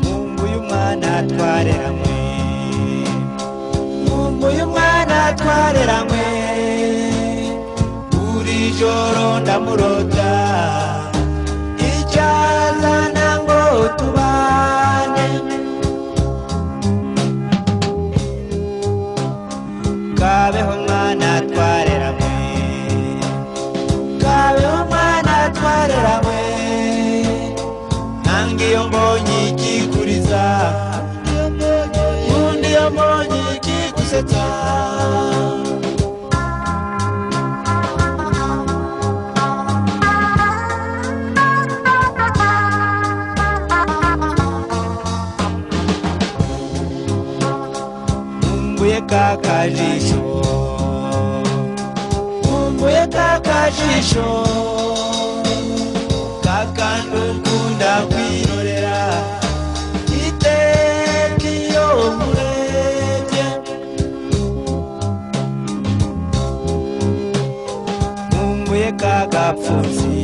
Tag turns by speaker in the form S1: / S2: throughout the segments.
S1: Mumbuye umwana twareranywe, mumbuye umwana twareranywe, buri joro ndamurota icyazana ngo tubane. Kabeho mwana twareranywe, kabeho mwana twareranywe, nange iyo mbonye ikikuriza, undi iyo mbonye ikigusetsa. Mumbuye kakajisho, mumbuye kakajisho, kakandi ukunda kwirorera iteka iyo nkurebye. Mumbuye kagapfunsi,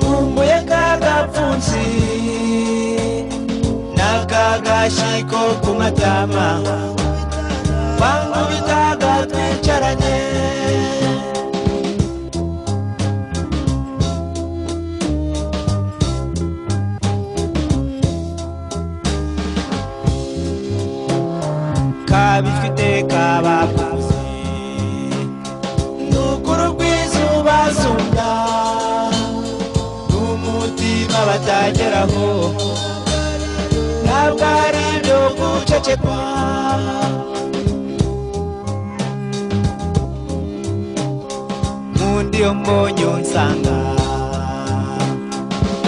S1: mumbuye kagapfunsi, nakagashiko ku matama, wankubitaga twicaranye. Kabijwe iteka bakuze, nukuri rw'izuba zunda, n'umutima batageraho, ntabwo ari ibyo gucecekwa. Nkunda iyo mbonye unsanga,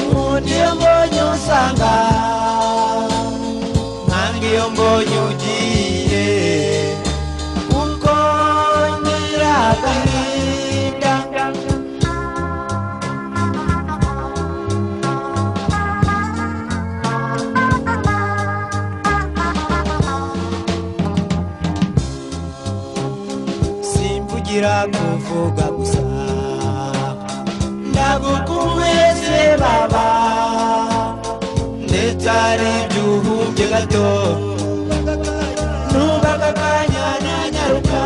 S1: nkunda iyo mbonye unsanga, nkanga iyo mbonye ugiye, kuko ngira agahinda. Simvugira kuvuga gusa, ndagukumbuye se baba, ndetse ari ibyuhumbye gato, ntubaga akanya nanyaruka.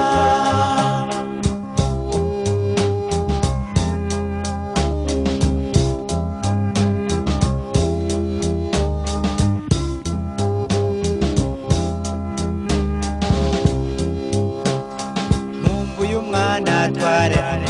S1: Mumbuye umwana twareranywe,